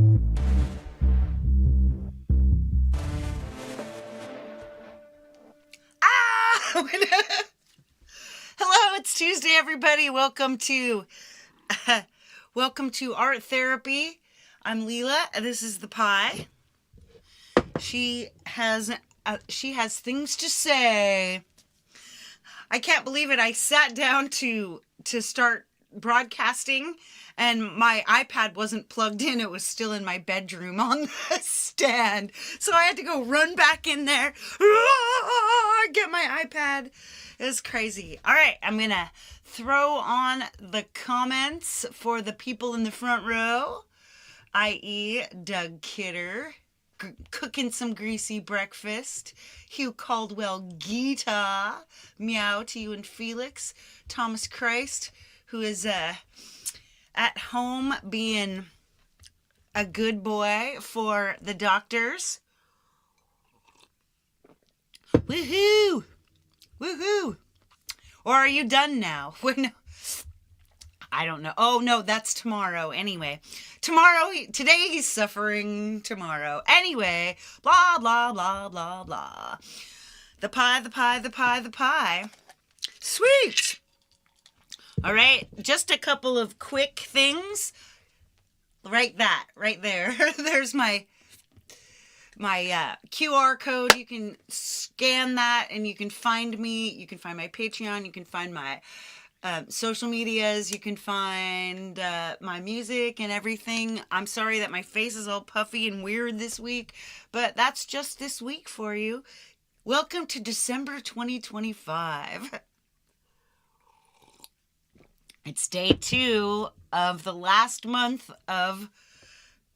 Hello, it's Tuesday, everybody. Welcome to Art Therapy. I'm Leela. This is the pie. She has things to say. I can't believe it. I sat down to start broadcasting, and my iPad wasn't plugged in. It was still in my bedroom on the stand. So I had to go run back in there, get my iPad. It was crazy. All right, I'm going to throw on the comments for the people in the front row, i.e. Doug Kidder, cooking some greasy breakfast, Hugh Caldwell Gita, meow to you and Felix, Thomas Christ, who is at home being a good boy for the doctors. Woohoo! Woohoo! Or are you done now? I don't know. Oh, no, that's tomorrow. Anyway, today he's suffering tomorrow. Anyway, blah, blah, blah, blah, blah. The pie. Sweet! All right, just a couple of quick things. Right there. There's my QR code. You can scan that and you can find me. You can find my Patreon. You can find my social medias. You can find my music and everything. I'm sorry that my face is all puffy and weird this week, but that's just this week for you. Welcome to December 2025. It's day 2 of the last month of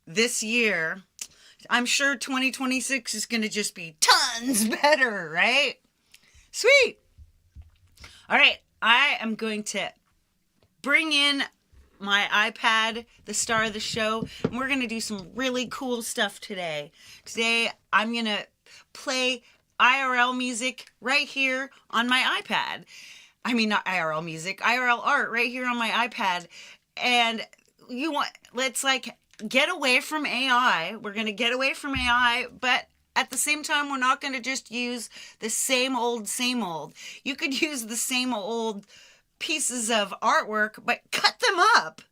this year. I'm sure 2026 is going to just be tons better, right? Sweet. All right. I am going to bring in my iPad, the star of the show, and we're going to do some really cool stuff today. Today, I'm going to play IRL music right here on my iPad. I mean, not IRL music, IRL art right here on my iPad. And let's get away from AI. We're going to get away from AI, but at the same time, we're not going to just use the same old. You could use the same old pieces of artwork, but cut them up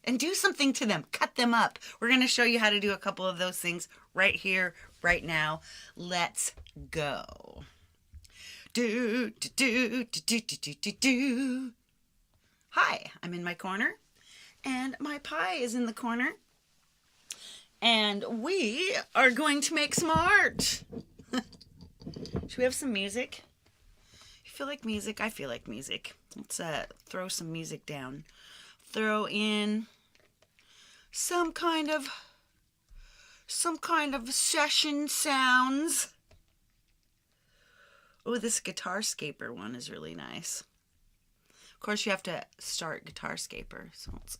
and do something to them. Cut them up. We're going to show you how to do a couple of those things right here, right now. Let's go. Hi, I'm in my corner, and my pie is in the corner. And we are going to make some art. Should we have some music? You feel like music? I feel like music. Let's throw some music down. Throw in some kind of session sounds. Oh, this Guitarscaper one is really nice. Of course, you have to start Guitarscaper. So let's...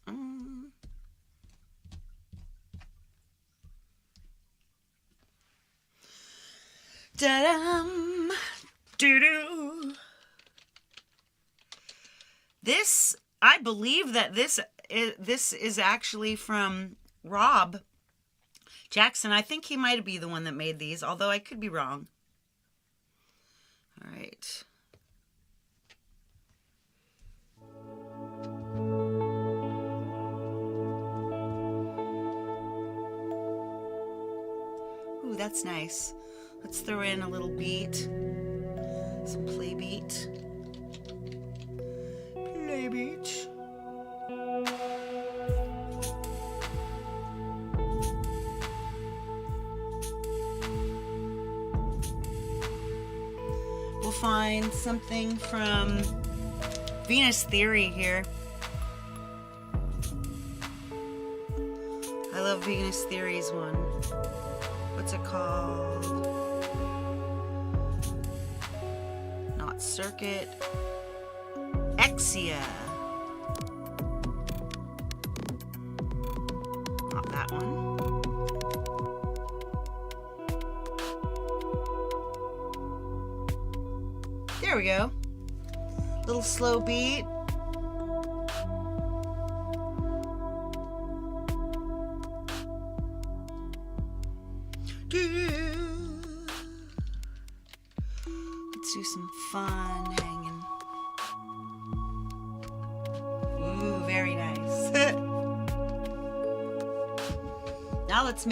Da-dum, doo-doo. This, I believe that this is actually from Rob Jackson. I think he might be the one that made these, although I could be wrong. All right. Ooh, that's nice. Let's throw in a little beat, some play beat. We'll find something from Venus Theory here. I love Venus Theory's one. What's it called? Not Circuit. Exia. Not that one. There we go. Little slow beat. Let's do some fun hanging. Ooh, very nice. Now let's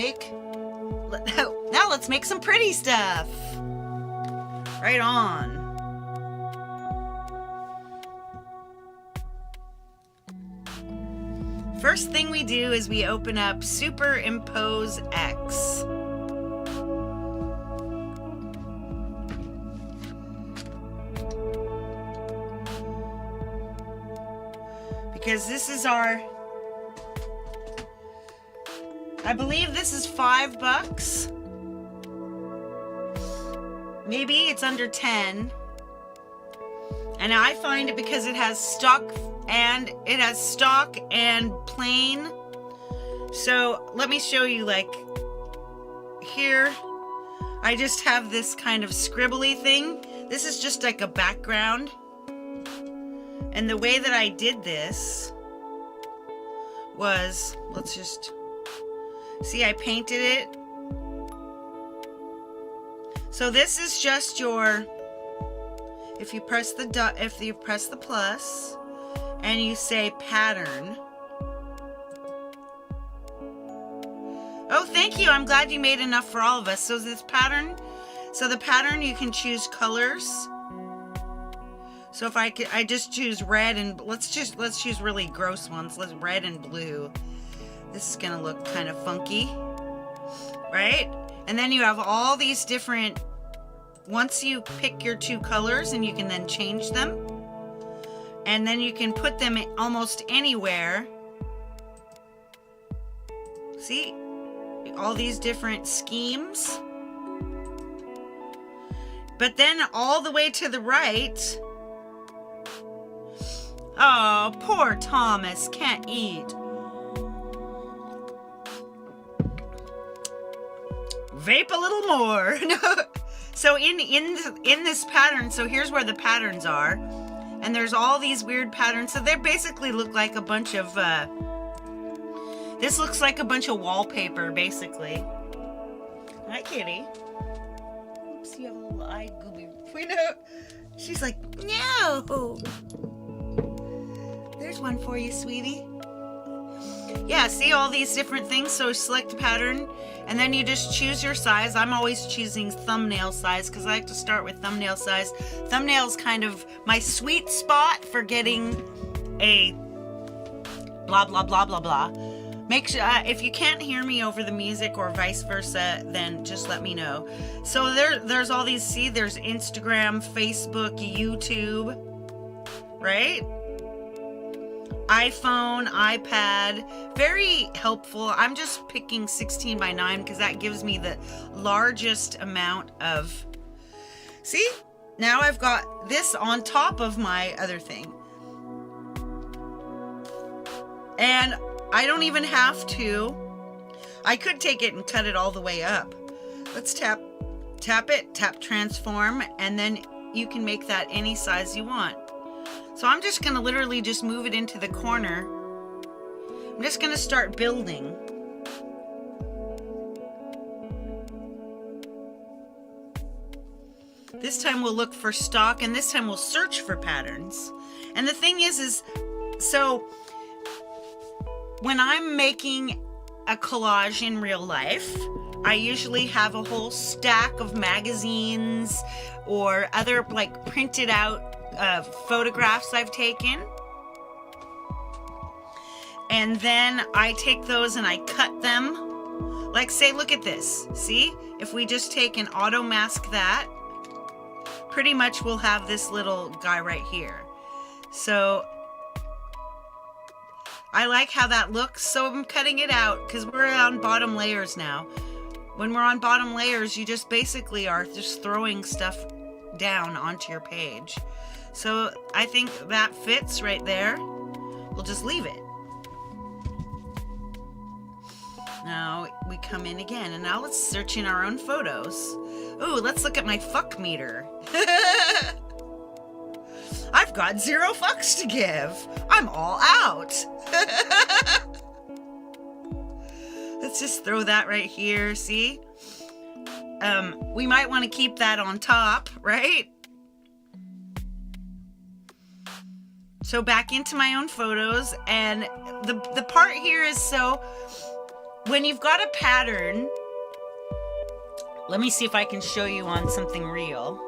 make some pretty stuff. Right on. First thing we do is we open up Superimpose X. Because this is our, I believe this is $5. Maybe it's under 10. And I find it because it has stock and plain. So let me show you, like here, I just have this kind of scribbly thing. This is just like a background. And the way that I did this was, let's just see, I painted it. So this is just your, if you press the plus and you say pattern. Oh, thank you. I'm glad you made enough for all of us. So this pattern, the pattern, you can choose colors. So if I just choose red and let's choose really gross ones. Let's red and blue. This is gonna look kind of funky, right? And then you have all these different, once you pick your two colors, and you can then change them. And then you can put them almost anywhere. See? All these different schemes. But then all the way to the right, oh, poor Thomas can't eat. Vape a little more. So in this pattern, so here's where the patterns are. And there's all these weird patterns. So they basically look like a bunch of, this looks like a bunch of wallpaper, basically. Hi, kitty. Oops, you have a little eye gooby. She's like, no. There's one for you, sweetie. Yeah, see all these different things. So select pattern, and then you just choose your size. I'm always choosing thumbnail size because I like to start with thumbnail size. Thumbnail's kind of my sweet spot for getting a blah, blah, blah, blah, blah. Make sure, if you can't hear me over the music or vice versa, then just let me know. So there's all these, see, there's Instagram, Facebook, YouTube, right? iPhone, iPad, very helpful. I'm just picking 16:9 because that gives me the largest amount of, see, now I've got this on top of my other thing. And I don't even have to, I could take it and cut it all the way up. Let's tap it, tap transform, and then you can make that any size you want. So I'm just going to literally just move it into the corner. I'm just going to start building. This time we'll look for stock, and this time we'll search for patterns. And the thing is so when I'm making a collage in real life, I usually have a whole stack of magazines or other like printed out photographs I've taken, and then I take those and I cut them. Like, say, look at this. See, if we just take and auto mask that, pretty much we'll have this little guy right here. So I like how that looks, so I'm cutting it out because we're on bottom layers now. When we're on bottom layers, you just basically are just throwing stuff down onto your page. So I think that fits right there. We'll just leave it. Now we come in again, and now let's search in our own photos. Ooh, let's look at my fuck meter. I've got 0 fucks to give. I'm all out. Let's just throw that right here, see? we might want to keep that on top, right? So back into my own photos, and the part here is, so when you've got a pattern, let me see if I can show you on something real.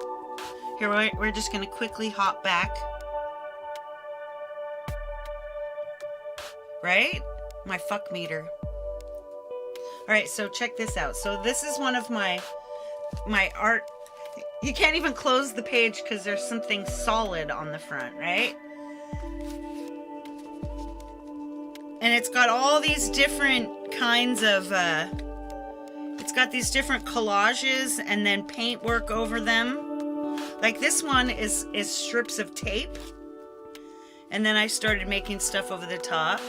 Here, we're just going to quickly hop back. Right? My fuck meter. All right, so check this out. So this is one of my art. You can't even close the page because there's something solid on the front, right? And it's got all these different kinds of, it's got these different collages and then paintwork over them. Like this one is strips of tape. And then I started making stuff over the top.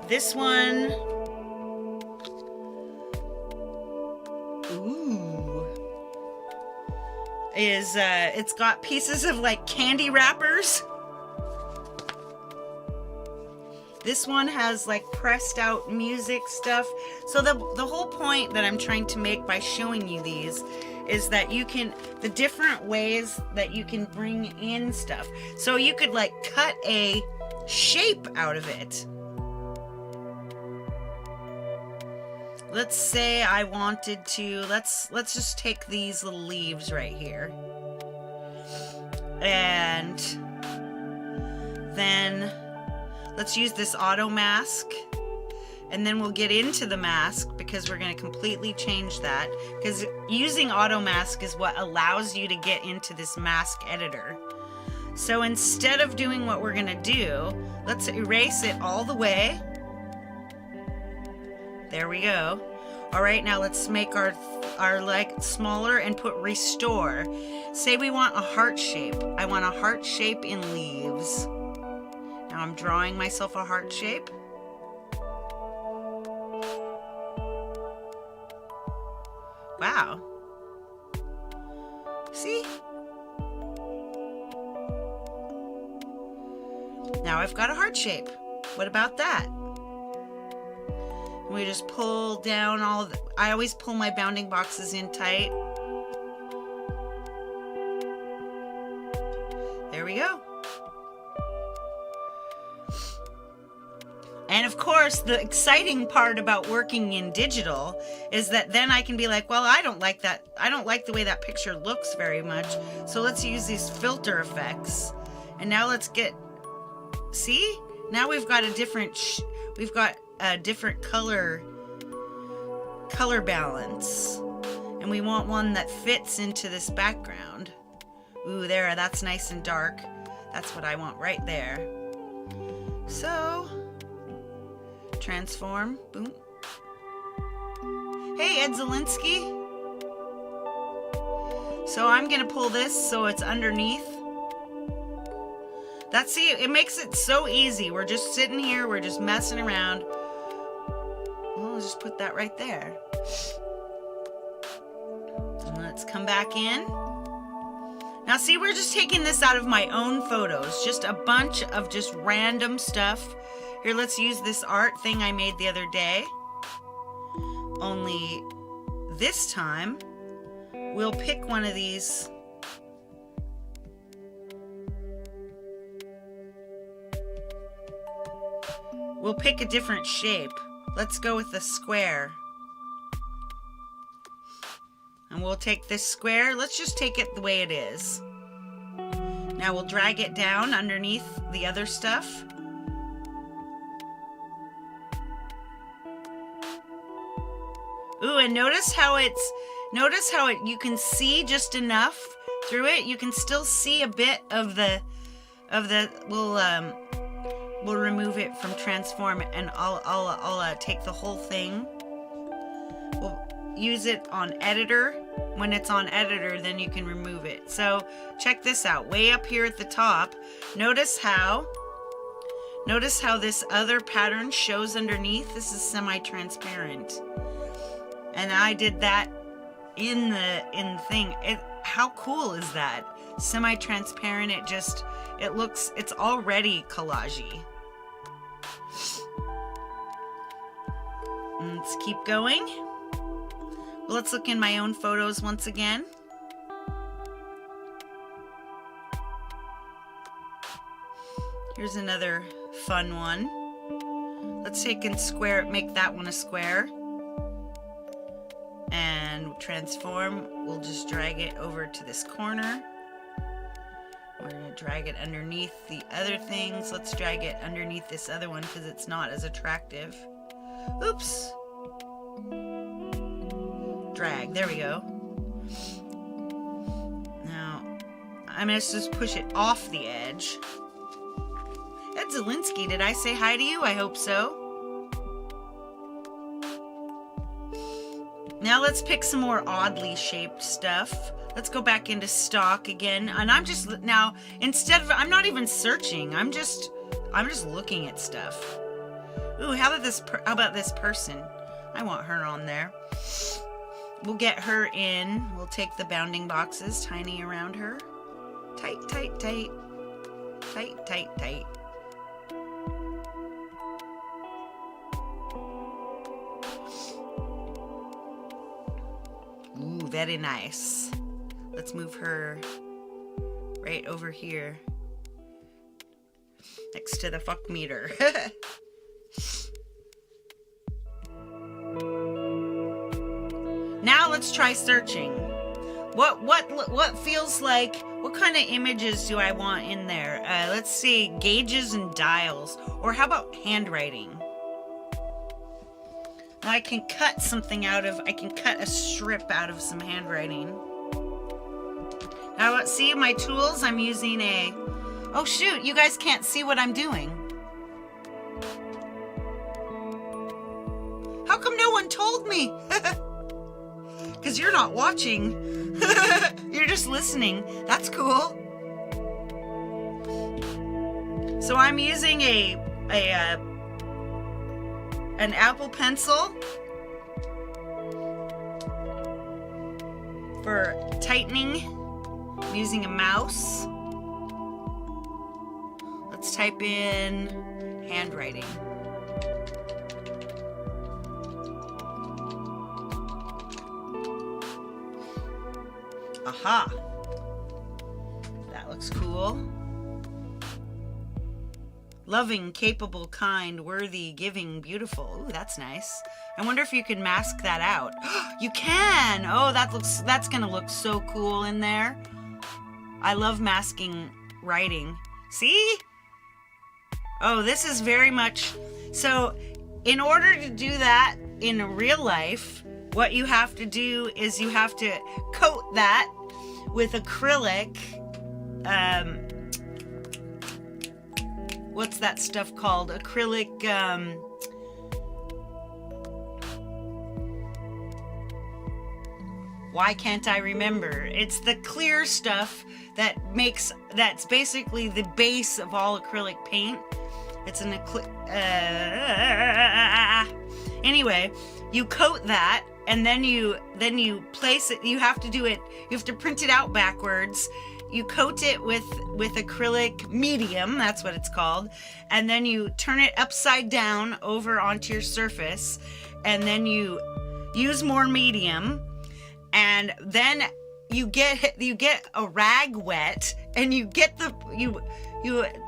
This one, ooh, is, it's got pieces of like candy wrappers. This one has like pressed out music stuff. So the whole point that I'm trying to make by showing you these is that you can, the different ways that you can bring in stuff. So you could like cut a shape out of it. Let's say I wanted to, let's just take these little leaves right here. And then let's use this auto mask, and then we'll get into the mask because we're going to completely change that, because using auto mask is what allows you to get into this mask editor. So instead of doing what we're going to do, let's erase it all the way. There we go. All right, now let's make our like smaller and put restore. Say we want a heart shape. I want a heart shape in leaves. Now I'm drawing myself a heart shape. Wow. See? Now I've got a heart shape. What about that? We just pull down all the, I always pull my bounding boxes in tight. There we go. And of course, the exciting part about working in digital is that then I can be like, well, I don't like that. I don't like the way that picture looks very much. So let's use these filter effects. And now let's get, see? Now we've got a different, we've got a different color balance. And we want one that fits into this background. Ooh, there, that's nice and dark. That's what I want right there. So, transform, boom. Hey, Ed Zielinski. So I'm gonna pull this so it's underneath. That's, see, it makes it so easy. We're just sitting here, we're just messing around. Well, let's just put that right there. And let's come back in. Now see, we're just taking this out of my own photos. Just a bunch of just random stuff. Here, let's use this art thing I made the other day. Only this time, we'll pick one of these. We'll pick a different shape. Let's go with the square. And we'll take this square. Let's just take it the way it is. Now we'll drag it down underneath the other stuff. Ooh, and notice how you can see just enough through it. You can still see a bit of the, we'll remove it from transform, and I'll take the whole thing. We'll use it on editor. When it's on editor, then you can remove it. So check this out. Way up here at the top, notice how this other pattern shows underneath. This is semi-transparent. And I did that in the thing. How cool is that? Semi-transparent, it's already collagey. Let's keep going. Let's look in my own photos once again. Here's another fun one. Let's take and make that one a square. And transform. We'll just drag it over to this corner. We're going to drag it underneath the other things. Let's drag it underneath this other one because it's not as attractive. Oops. Drag. There we go. Now, I'm going to just push it off the edge. Ed Zielinski, did I say hi to you? I hope so. Now let's pick some more oddly shaped stuff. Let's go back into stock again. And I'm just, now, instead of, I'm not even searching. I'm just looking at stuff. Ooh, how about this person? I want her on there. We'll get her in. We'll take the bounding boxes, tiny around her. Tight, tight, tight. Tight, tight, tight. Ooh, very nice. Let's move her right over here. Next to the fuck meter. Now let's try searching. What feels like, what kind of images do I want in there? Let's see, gauges and dials. Or how about handwriting? Now I can cut something out of, I can cut a strip out of some handwriting. Now let's see my tools. I'm using a, oh shoot, you guys can't see what I'm doing. How come no one told me? Because you're not watching. You're just listening. That's cool. So I'm using an Apple Pencil for tightening. I'm using a mouse. Let's type in handwriting. Aha! That looks cool. Loving, capable, kind, worthy, giving, beautiful. Ooh, that's nice. I wonder if you can mask that out. You can! Oh, that's gonna look so cool in there. I love masking writing. See? Oh, this is very much... So, in order to do that in real life, what you have to do is you have to coat that with acrylic. What's that stuff called? Acrylic, why can't I remember? It's the clear stuff that's basically the base of all acrylic paint. It's an anyway, you coat that and then you place it. You have to print it out backwards. You coat it with acrylic medium, that's what it's called, and then you turn it upside down over onto your surface, and then you use more medium, and then you get a rag wet, and you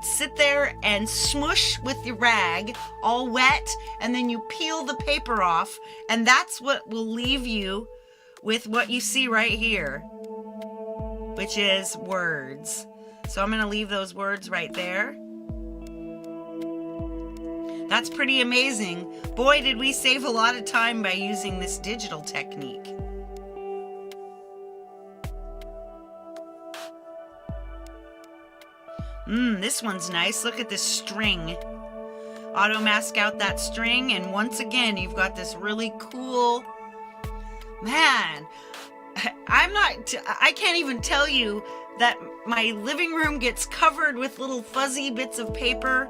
sit there and smush with your rag all wet, and then you peel the paper off, and that's what will leave you with what you see right here, which is words. So I'm going to leave those words right there. That's pretty amazing. Boy, did we save a lot of time by using this digital technique. This one's nice. Look at this string. Auto mask out that string, and once again, you've got this really cool... Man, I can't even tell you that my living room gets covered with little fuzzy bits of paper,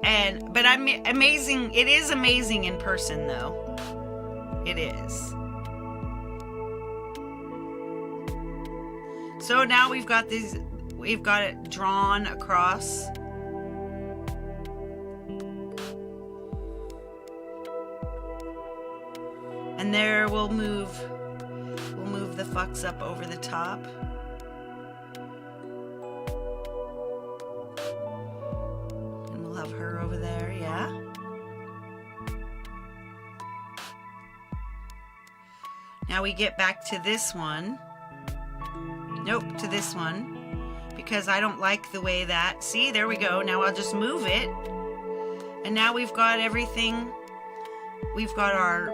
but I'm amazing. It is amazing in person, though. It is. So now we've got it drawn across. And there we'll move the fox up over the top. And we'll have her over there, yeah. Now we get back to this one. Nope, to this one. Because I don't like the way that, see, there we go. Now I'll just move it. And now we've got everything. We've got our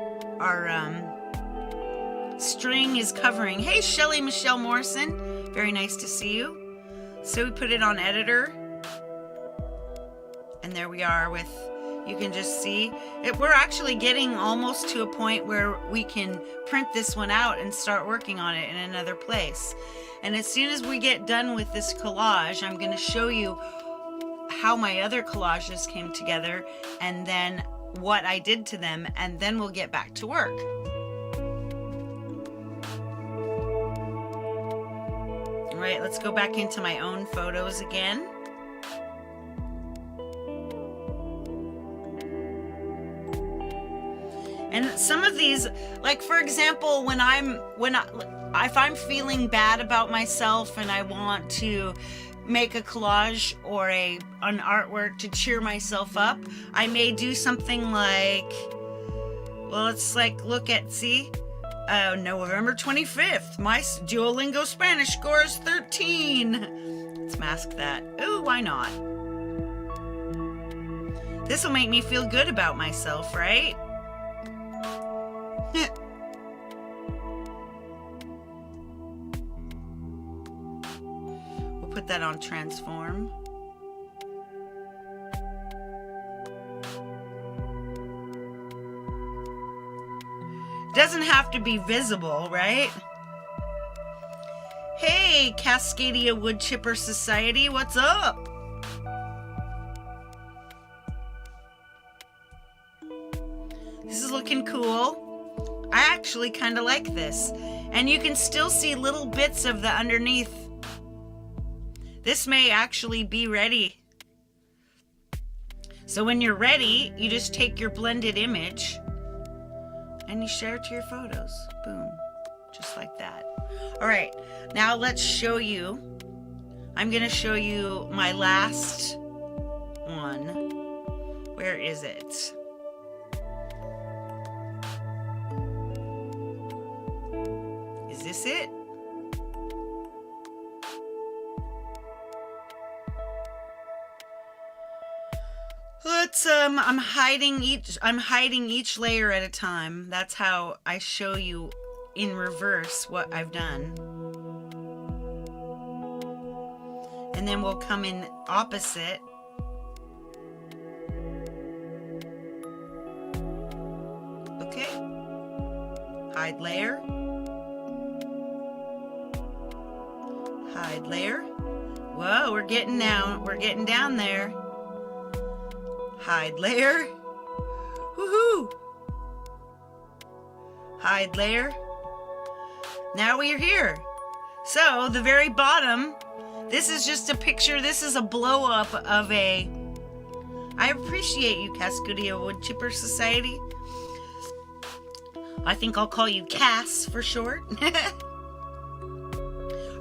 string is covering. Hey, Shelly Michelle Morrison. Very nice to see you. So we put it on editor. And there we are with, you can just see it. We're actually getting almost to a point where we can print this one out and start working on it in another place. And as soon as we get done with this collage, I'm going to show you how my other collages came together and then what I did to them, and then we'll get back to work. All right, let's go back into my own photos again. And some of these, like for example, if I'm feeling bad about myself and I want to make a collage or an artwork to cheer myself up, I may do something like, well, it's like, look at, see, November 25th, my Duolingo Spanish score is 13. Let's mask that. Ooh, why not? This will make me feel good about myself, right? Put that on transform. Doesn't have to be visible, right? Hey, Cascadia Wood Chipper Society, what's up? This is looking cool. I actually kind of like this. And you can still see little bits of the underneath. This may actually be ready. So when you're ready, you just take your blended image and you share it to your photos. Boom. Just like that. All right, now let's show you. I'm gonna show you my last one. Where is it? Is this it? Let's I'm hiding each layer at a time. That's how I show you in reverse what I've done. And then we'll come in opposite. Okay. Hide layer. Hide layer. Whoa, we're getting down there. Hide layer. Woohoo! Hide layer. Now we are here. So the very bottom, this is just a picture. This is a blow up of a. I appreciate you, Cascadia Wood Chipper Society. I think I'll call you Cass for short.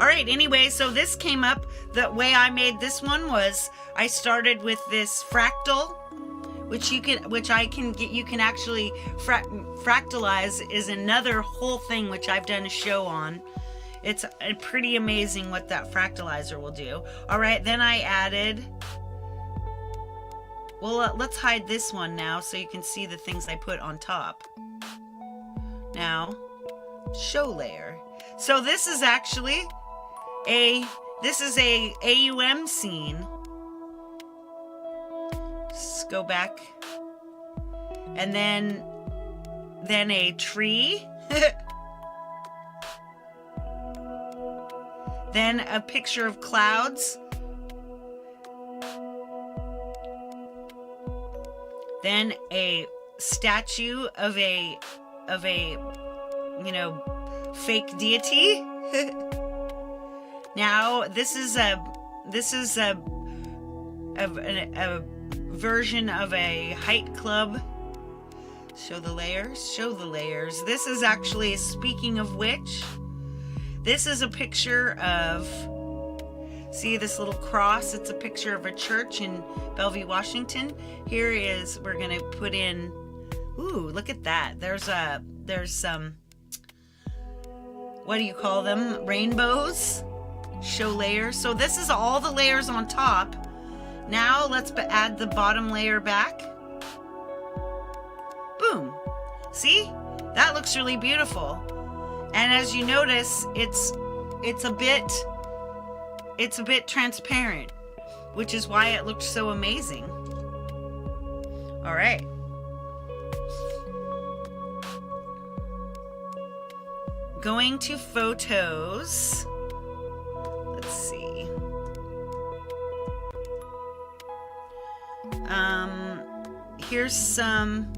All right, anyway, so this came up. The way I made this one was I started with this fractal, which you can actually fractalize is another whole thing which I've done a show on. It's pretty amazing what that fractalizer will do. All right, then I added, well, let's hide this one now so you can see the things I put on top. Now, show layer. So this is actually a AUM scene. Let's go back. And then a tree. Then a picture of clouds. Then a statue of a fake deity. Now this is a version of a height club Show the layers, show the layers. This is actually, speaking of which, this is a picture of, see this little cross? It's a picture of a church in Bellevue, Washington. Here is, we're gonna put in, ooh, look at that. There's some, what do you call them? Rainbows. Show layers. So this is all the layers on top. Now let's add the bottom layer back. Boom. See? That looks really beautiful. And as you notice, it's a bit transparent, which is why it looks so amazing. All right. Going to photos. Let's see. Here's some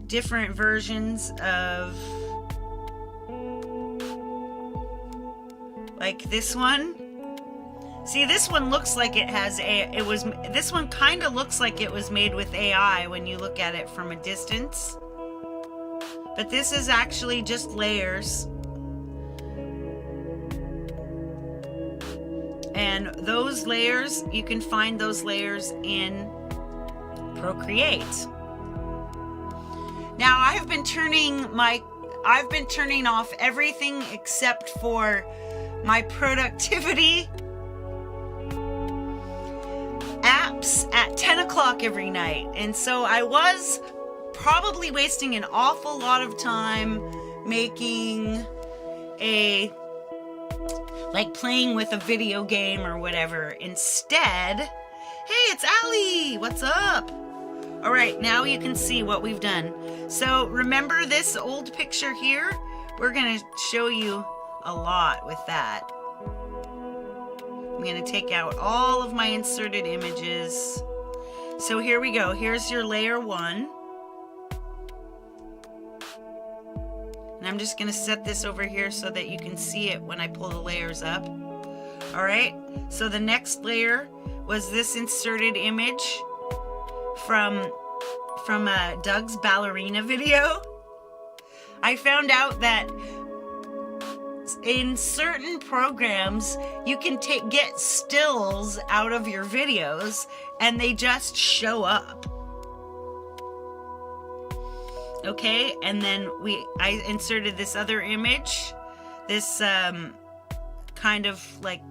different versions of, like this one. See, this one looks like it has this one kind of looks like it was made with AI when you look at it from a distance. But this is actually just layers. And those layers, you can find those layers in Procreate. Now I've been turning off everything except for my productivity apps at 10 o'clock every night. And so I was probably wasting an awful lot of time making like playing with a video game or whatever. Instead, hey, it's Allie! What's up? All right, now you can see what we've done. So remember this old picture here? We're gonna show you a lot with that. I'm gonna take out all of my inserted images. So here we go. Here's your layer 1. And I'm just gonna set this over here so that you can see it when I pull the layers up. All right, so the next layer was this inserted image from Doug's ballerina video. I found out that in certain programs, you can get stills out of your videos and they just show up. Okay, and then I inserted this other image, this kind of like,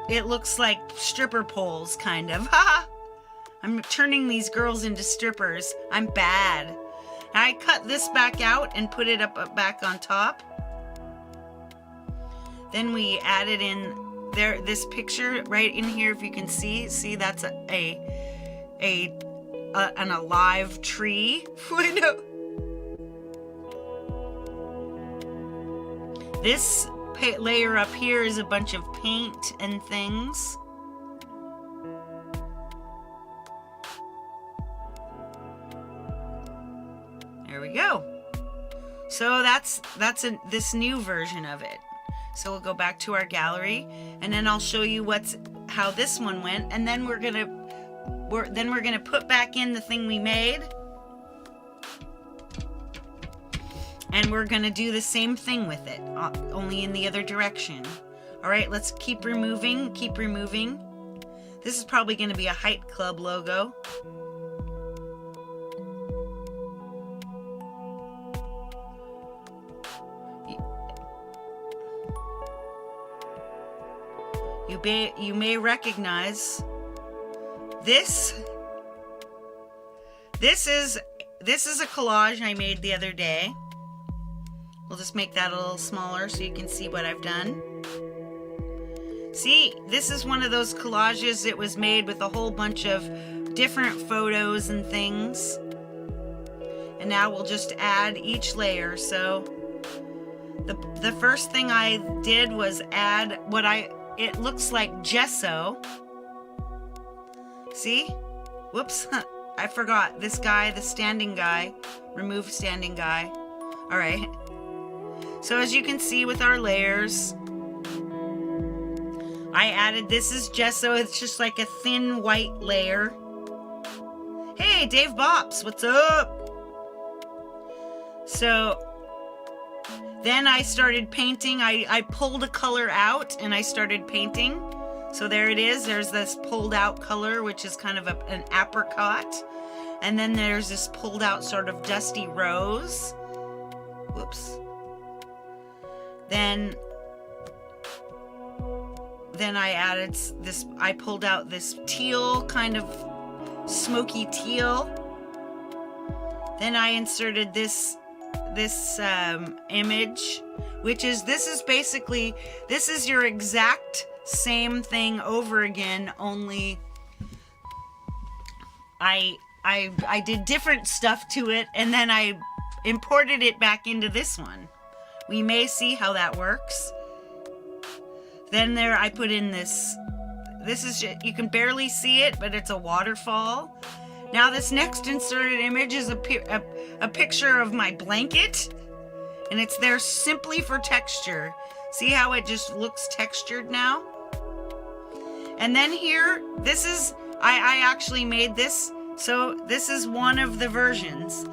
it looks like stripper poles, kind of. I'm turning these girls into strippers. I'm bad. I cut this back out and put it up back on top. Then we added in this picture right in here, if you can see. See, that's an alive tree. This layer up here is a bunch of paint and things. There we go. So that's this new version of it. So we'll go back to our gallery, and then I'll show you how this one went, and then we're gonna put back in the thing we made, and we're gonna do the same thing with it, only in the other direction. All right, let's keep removing. This is probably gonna be a Height Club logo. You may recognize this. This is a collage I made the other day. We'll just make that a little smaller so you can see what I've done. See, this is one of those collages. It was made with a whole bunch of different photos and things. And now we'll just add each layer. So the first thing I did was add it looks like gesso. See? Whoops. I forgot. This guy, the standing guy. Remove standing guy. All right. So as you can see with our layers, this is gesso. It's just like a thin white layer. Hey, Hey, Dave Bops, what's up? So then I started painting. I pulled a color out and I started painting. So there it is. There's this pulled out color, which is kind of an apricot. And then there's this pulled out sort of dusty rose. Whoops. Then I added this, I pulled out this teal, kind of smoky teal. Then I inserted this image, which is, this is your exact same thing over again, only I did different stuff to it, and then I imported it back into this one. We may see how that works. Then there I put in this is, you can barely see it, but it's a waterfall. Now this next inserted image is a picture of my blanket, and it's there simply for texture. See how it just looks textured now? And then here, this is, I actually made this, so this is one of the versions.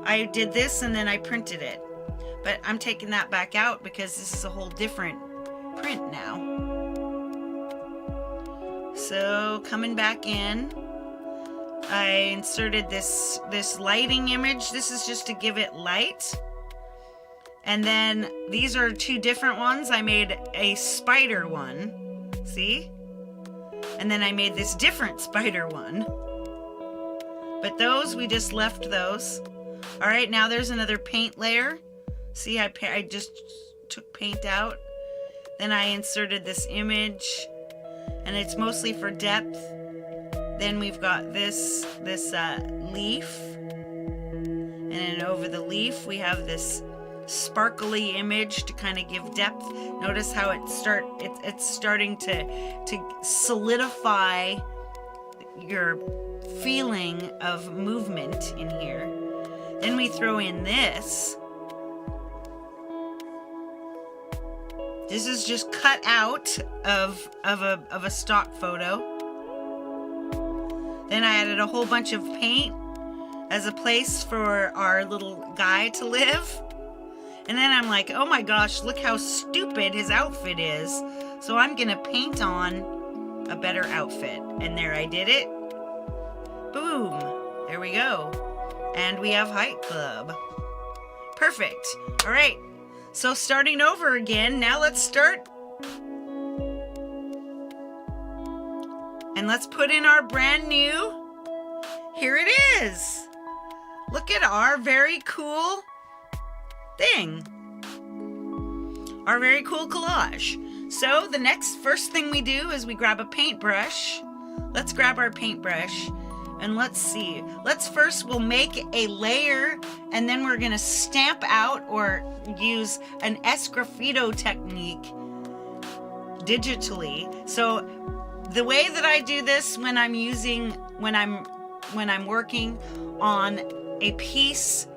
I did this and then I printed it. But I'm taking that back out because this is a whole different print now. So coming back in, I inserted this lighting image. This is just to give it light. And then these are two different ones. I made a spider one, see? And then I made this different spider one. But those, we just left those. All right, now there's another paint layer. See, I just took paint out. Then I inserted this image, and it's mostly for depth. Then we've got this leaf, and then over the leaf we have this sparkly image to kind of give depth. Notice how it's starting to solidify your feeling of movement in here. Then we throw in this. This is just cut out of a stock photo. Then I added a whole bunch of paint as a place for our little guy to live. And then I'm like, oh my gosh, look how stupid his outfit is. So I'm gonna paint on a better outfit. And there, I did it. Boom, there we go. And we have Hike Club. Perfect, all right. So starting over again, now let's start. And let's put in our brand new, here it is. Look at our very cool thing. Our very cool collage. So the first thing we do is we grab a paintbrush. Let's grab our paintbrush and let's see. We'll make a layer, and then we're gonna stamp out or use an esgraffito technique digitally. So the way that I do this when I'm working on a piece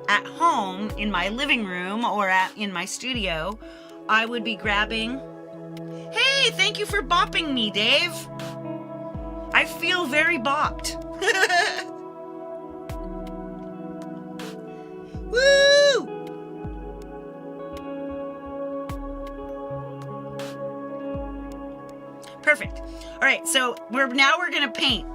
at home in my living room or in my studio, I would be grabbing, hey, thank you for bopping me, Dave. I feel very bopped. Woo! Perfect. All right, so we're gonna paint,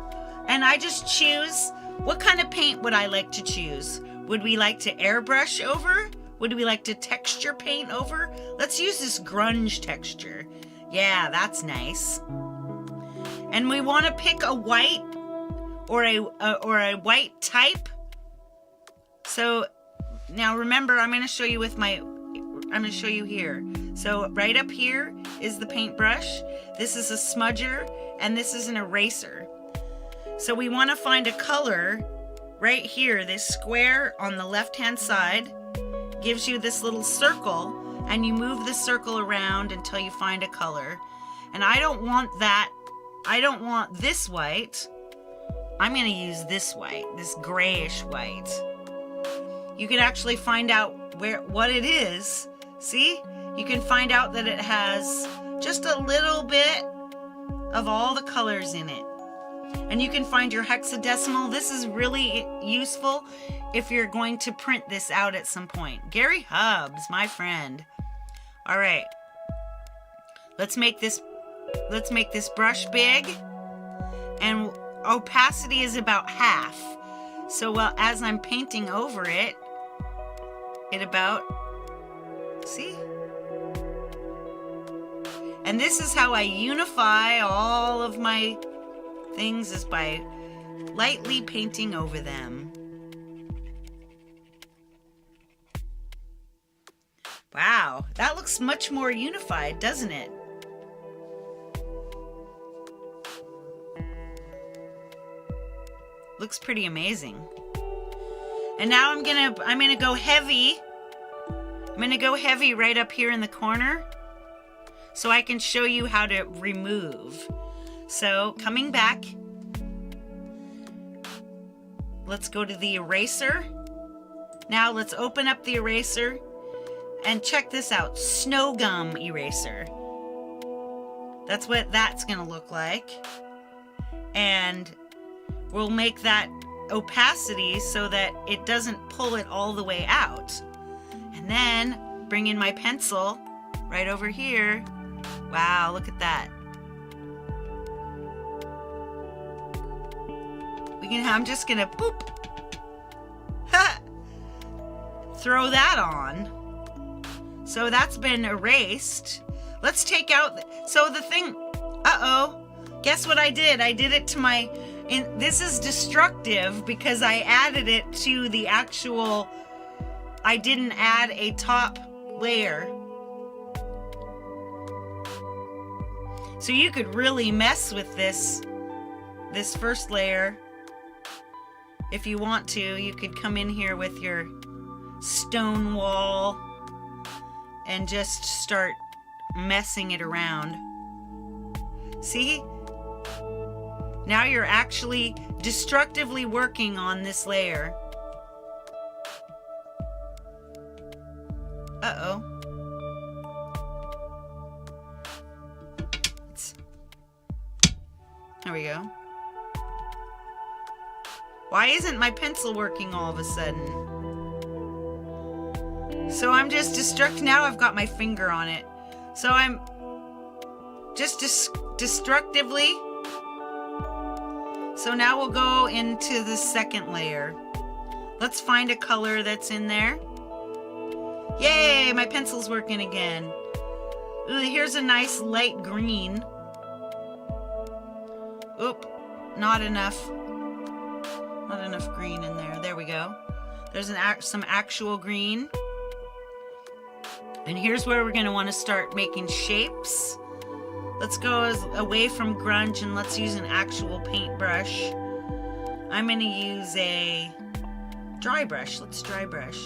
and I just choose, what kind of paint would I like to choose? Would we like to airbrush over? Would we like to texture paint over? Let's use this grunge texture. Yeah, that's nice. And we want to pick a white or a white type. So now remember, I'm going to show you here. So right up here is the paintbrush. This is a smudger, and this is an eraser. So we want to find a color right here. This square on the left-hand side gives you this little circle, and you move the circle around until you find a color. And I don't want that. I don't want this white. I'm going to use this white, this grayish white. You can actually find out what it is. See? You can find out that it has just a little bit of all the colors in it. And you can find your hexadecimal. This is really useful if you're going to print this out at some point. Gary Hubbs, my friend. All right. Let's make this brush big. And opacity is about half. So as I'm painting over it, it about, see? And this is how I unify all of my things, is by lightly painting over them. Wow, that looks much more unified, doesn't it? Looks pretty amazing. And now I'm gonna go heavy. I'm gonna go heavy right up here in the corner so I can show you how to remove. So coming back, let's go to the eraser. Now let's open up the eraser and check this out, snow gum eraser. That's what that's gonna look like. And we'll make that opacity so that it doesn't pull it all the way out. And then bring in my pencil right over here. Wow, look at that. I'm just gonna boop, throw that on. So that's been erased. Let's take out, so the thing, guess what I did? I did it to my, this is destructive because I added it to the actual, I didn't add a top layer. So you could really mess with this first layer. If you want to, you could come in here with your stone wall and just start messing it around. See? Now you're actually destructively working on this layer. Uh-oh. There we go. Why isn't my pencil working all of a sudden? So I'm just now I've got my finger on it. So I'm just destructively. So now we'll go into the second layer. Let's find a color that's in there. Yay, my pencil's working again. Ooh, here's a nice light green. Oop, not enough. Not enough green in there. There we go. There's some actual green. And here's where we're going to want to start making shapes. Let's go away from grunge and let's use an actual paintbrush. I'm going to use a dry brush. Let's dry brush.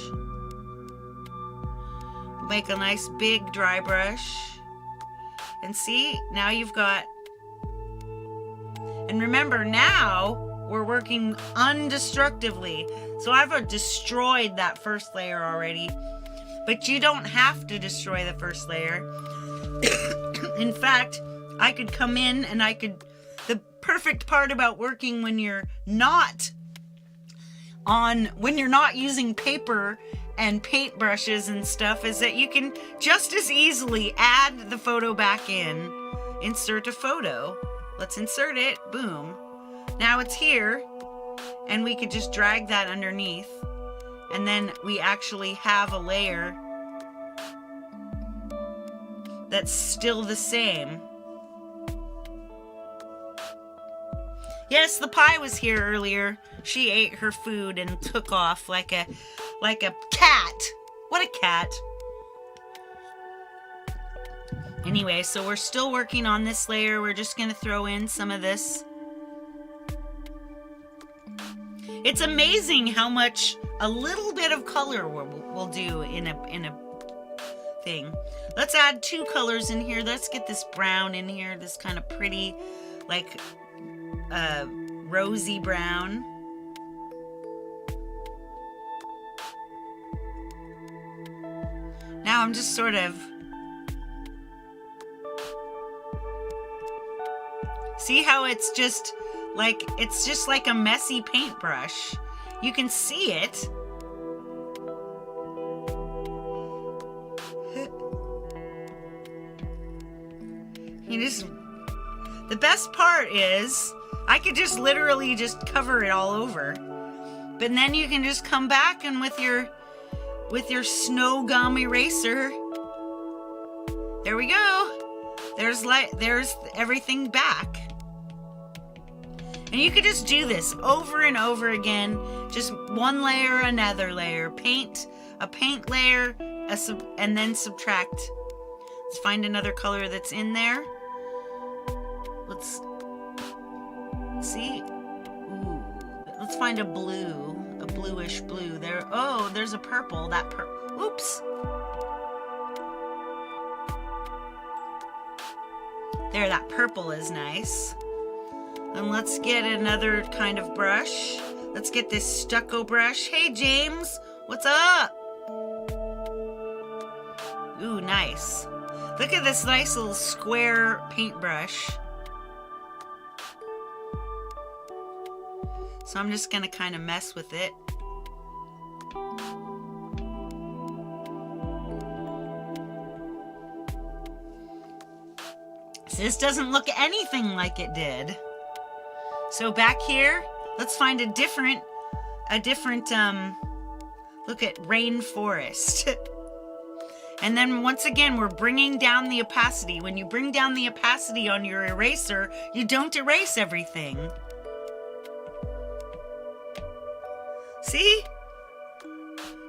Make a nice big dry brush. And see, now you've got... And remember, now we're working undestructively. So I've destroyed that first layer already. But you don't have to destroy the first layer. In fact, I could come in and the perfect part about working when you're not using paper and paint brushes and stuff is that you can just as easily add the photo back in. Insert a photo. Let's insert it. Boom. Now it's here. And we could just drag that underneath. And then we actually have a layer that's still the same. Yes, the pie was here earlier. She ate her food and took off like a cat. What a cat. Anyway, so we're still working on this layer. We're just gonna throw in some of this. It's amazing how much a little bit of color will do in a thing. Let's add 2 colors in here. Let's get this brown in here, this kind of pretty, like, rosy brown. Now I'm just sort of... See how it's just like it's just like a messy paintbrush. You can see it. The best part is I could just literally just cover it all over. But then you can just come back and with your snow gum eraser, there we go. There's everything back. And you could just do this over and over again. Just one layer, another layer. Paint, a paint layer, and then subtract. Let's find another color that's in there. Let's see. Ooh, let's find a blue, a bluish blue. There. Oh, there's a purple. Oops. There, that purple is nice. And let's get another kind of brush. Let's get this stucco brush. Hey, James, what's up? Ooh, nice. Look at this nice little square paintbrush. So I'm just gonna kind of mess with it. So this doesn't look anything like it did. So back here, let's find a different, look at rainforest. And then once again, we're bringing down the opacity. When you bring down the opacity on your eraser, you don't erase everything. See?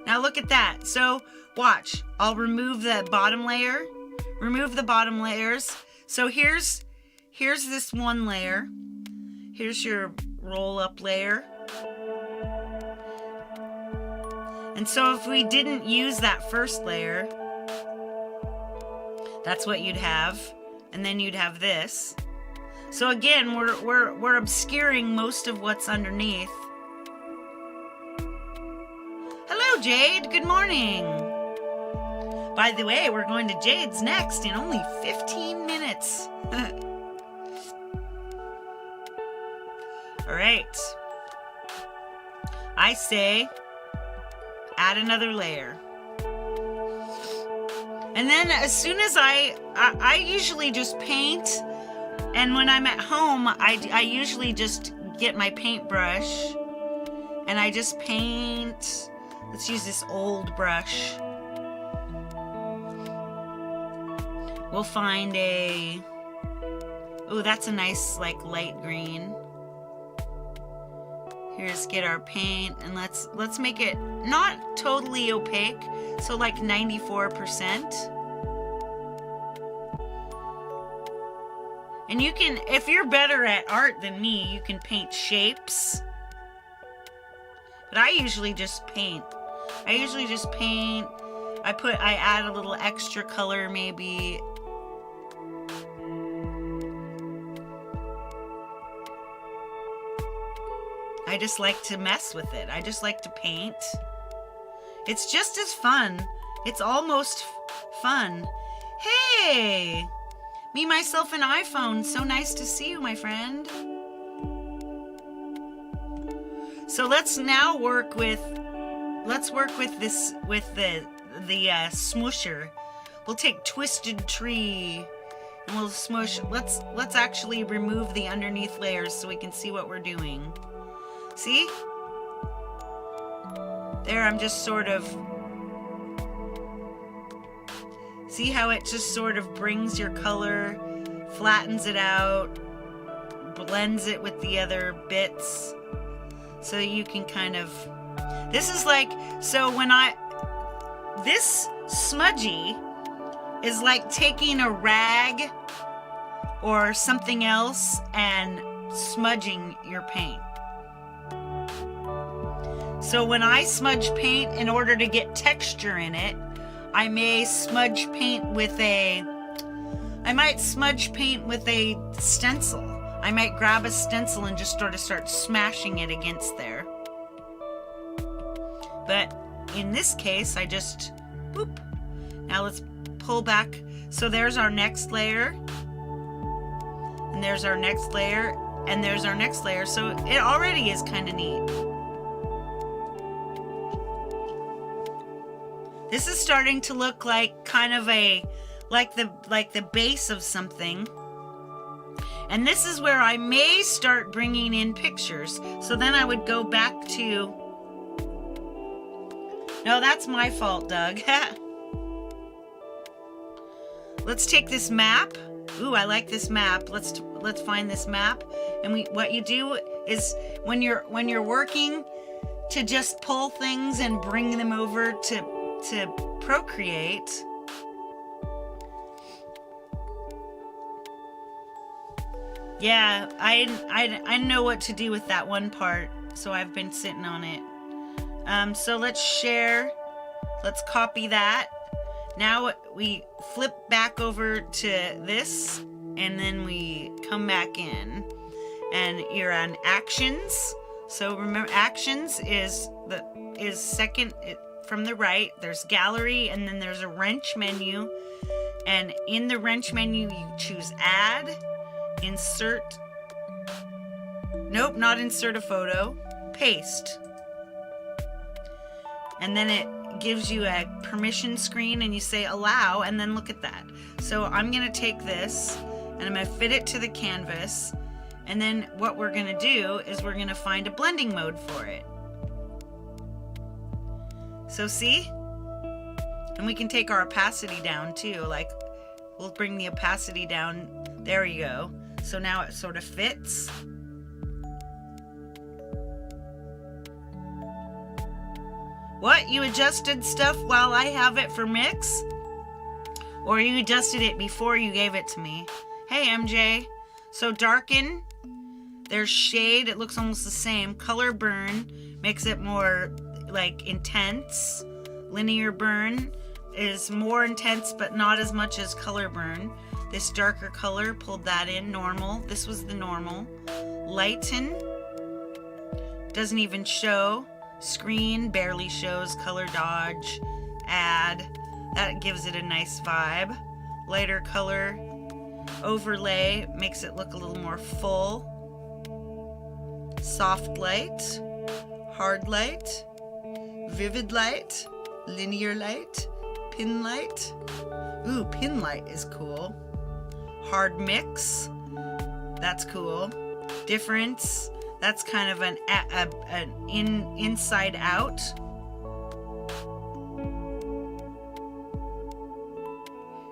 Now look at that. So watch, I'll remove the bottom layer, remove the bottom layers. So here's this one layer. Here's your roll up layer. And so if we didn't use that first layer, that's what you'd have. And then you'd have this. So again, we're obscuring most of what's underneath. Hello, Jade. Good morning. By the way, we're going to Jade's next in only 15 minutes. All right. I say add another layer. And then as soon as I usually just paint, and when I'm at home, I usually just get my paintbrush and I just paint. Let's use this old brush. We'll find oh, that's a nice like light green. Here's get our paint, and let's make it not totally opaque, so like 94%. And you can, if you're better at art than me, you can paint shapes. But I usually just paint. I add a little extra color maybe. I just like to mess with it. I just like to paint. It's just as fun. It's almost fun. Hey! Me, myself, and iPhone. So nice to see you, my friend. So let's now work with this, with the smoosher. We'll take Twisted Tree and we'll smush. Let's actually remove the underneath layers so we can see what we're doing. See? There, I'm just sort of... See how it just sort of brings your color, flattens it out, blends it with the other bits, so you can kind of... This is like... So when this smudgy is like taking a rag or something else and smudging your paint. So when I smudge paint, in order to get texture in it, I may smudge paint with I might smudge paint with a stencil. I might grab a stencil and just sort of start smashing it against there. But in this case, I just, whoop. Now let's pull back. So there's our next layer. And there's our next layer. And there's our next layer. So it already is kind of neat. This is starting to look like kind of like the base of something. And this is where I may start bringing in pictures. So then I would go back to... No, that's my fault, Doug. Let's take this map. Ooh, I like this map. Let's find this map. And what you do is when you're working to just pull things and bring them over to Procreate. Yeah, I know what to do with that one part, so I've been sitting on it. So let's share. Let's copy that. Now we flip back over to this, and then we come back in, and you're on actions. So remember, actions is second from the right. There's gallery, and then there's a wrench menu, and in the wrench menu you choose add, insert. Nope, not insert a photo. Paste. And then it gives you a permission screen and you say allow, and then look at that. So I'm going to take this and I'm going to fit it to the canvas, and then what we're going to do is we're going to find a blending mode for it. So see? And we can take our opacity down too. Like, we'll bring the opacity down. There you go. So now it sort of fits. What? You adjusted stuff while I have it for mix? Or you adjusted it before you gave it to me? Hey, MJ. So darken. There's shade. It looks almost the same. Color burn makes it more like intense. Linear burn is more intense but not as much as color burn. This darker color, pulled that in. Normal. This was the normal. Lighten. Doesn't even show. Screen barely shows. Color dodge. Add. That gives it a nice vibe. Lighter color. Overlay makes it look a little more full. Soft light. Hard light. Vivid light. Linear light. Pin light. Ooh, pin light is cool. Hard mix. That's cool. Difference. That's kind of an inside out.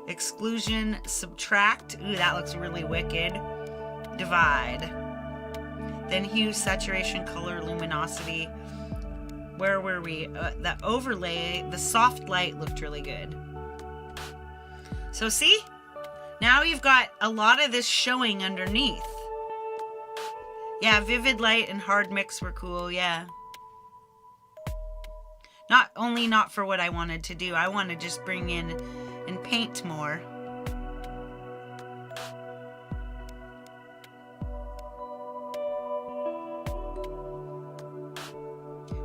Exclusion, subtract. Ooh, that looks really wicked. Divide. Then hue, saturation, color, luminosity. Where were we? The overlay, the soft light looked really good. So see? Now you've got a lot of this showing underneath. Yeah, vivid light and hard mix were cool, yeah. Not for what I wanted to do. I want to just bring in and paint more.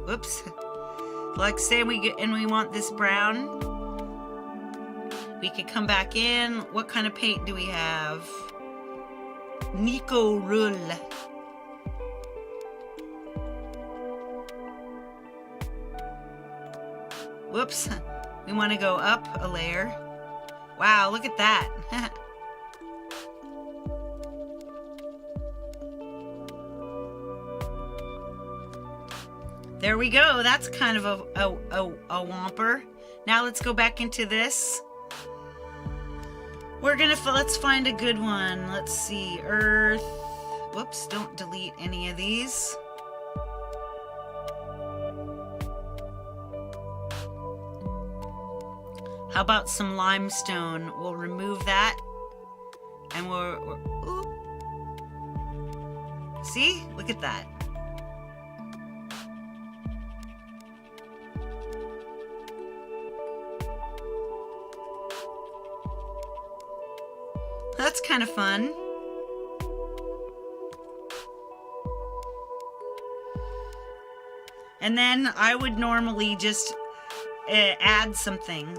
Whoops. Like say we want this brown. We could come back in. What kind of paint do we have? Nico Rull. Whoops. We want to go up a layer. Wow, look at that. There we go. That's kind of a whomper. Now let's go back into this. Let's find a good one. Let's see. Earth. Whoops, don't delete any of these. How about some limestone? We'll remove that. And ooh. See? Look at that. That's kind of fun. And then I would normally just add something.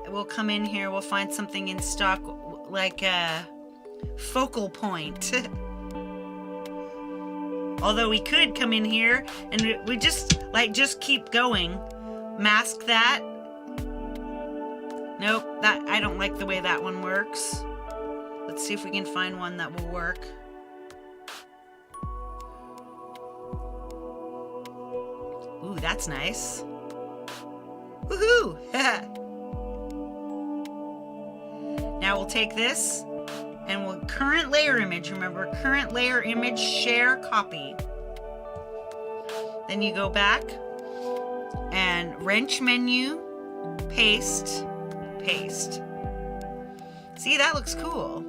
We'll come in here, we'll find something in stock like a focal point. Although we could come in here and we just keep going. Mask that. Nope, I don't like the way that one works. Let's see if we can find one that will work. Ooh, that's nice. Woohoo! Now we'll take this and we'll current layer image. Remember, current layer image, share, copy. Then you go back and wrench menu, paste, paste. See, that looks cool.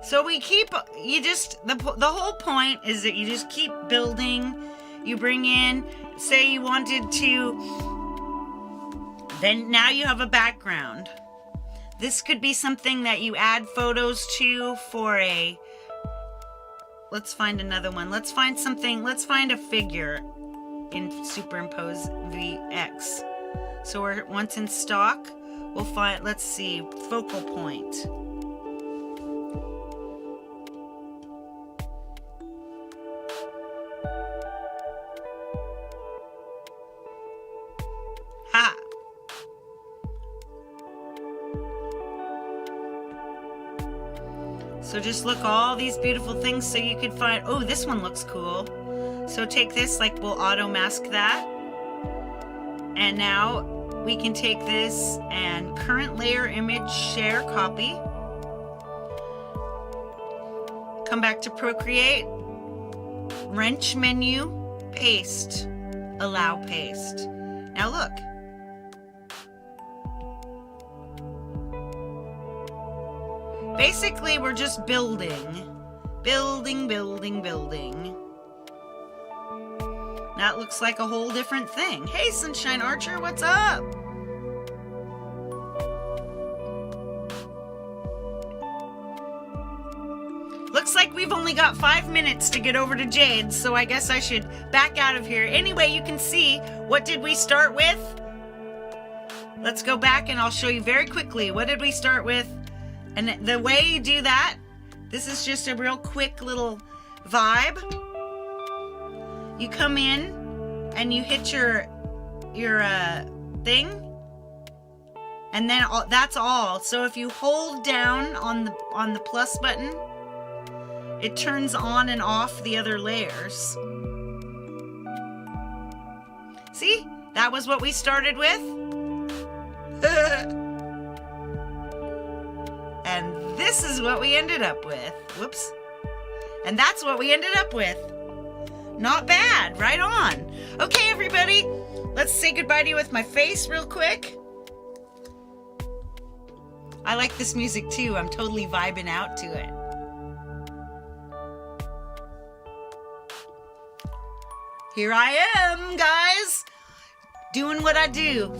So we keep, the whole point is that you just keep building. You bring in, say you wanted to, then now you have a background. This could be something that you add photos to for a, let's find another one. Let's find a figure in superimpose VX. So we're once in stock, we'll find, let's see, focal point. Ha! So just look all these beautiful things so you could find, oh, this one looks cool. So take this, like we'll auto mask that. And now we can take this and current layer image, share, copy. Come back to Procreate, wrench menu, paste, allow paste. Now look. Basically, we're just building. Building, building, building. That looks like a whole different thing. Hey, Sunshine Archer, what's up? Looks like we've only got 5 minutes to get over to Jade's, so I guess I should back out of here. Anyway, you can see, what did we start with? Let's go back and I'll show you very quickly. What did we start with? And the way you do that, this is just a real quick little vibe. You come in and you hit your thing, and then that's all. So if you hold down on the plus button, it turns on and off the other layers. See? That was what we started with. And this is what we ended up with. Whoops. And that's what we ended up with. Not bad. Right on. Okay, everybody. Let's say goodbye to you with my face real quick. I like this music too. I'm totally vibing out to it. Here I am, guys. Doing what I do.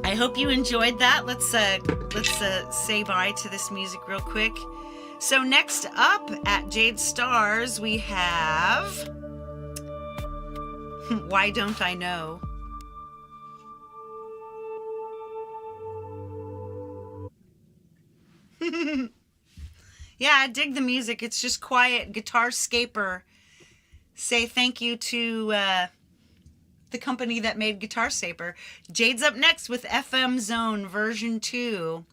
I hope you enjoyed that. Let's say bye to this music real quick. So next up at Jade Stars, we have Why Don't I Know? Yeah, I dig the music. It's just quiet. Guitar Scaper. Say thank you to the company that made Guitar Saper. Jade's up next with FM Zone version 2.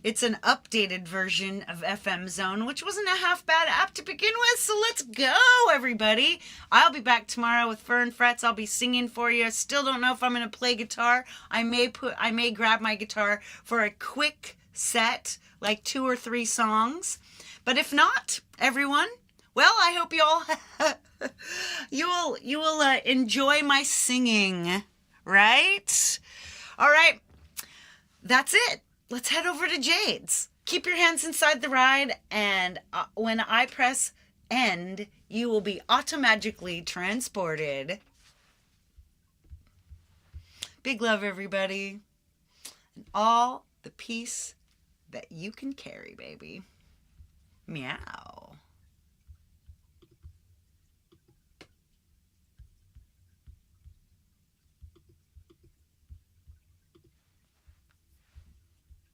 It's an updated version of FM Zone, which wasn't a half bad app to begin with. So let's go, everybody. I'll be back tomorrow with Fern Frets. I'll be singing for you. I still don't know if I'm going to play guitar. I may grab my guitar for a quick set, like 2 or 3 songs. But if not, everyone, well, I hope you will enjoy my singing, right? All right, that's it. Let's head over to Jade's. Keep your hands inside the ride, and when I press end, you will be automatically transported. Big love, everybody. And all the peace that you can carry, baby. Meow.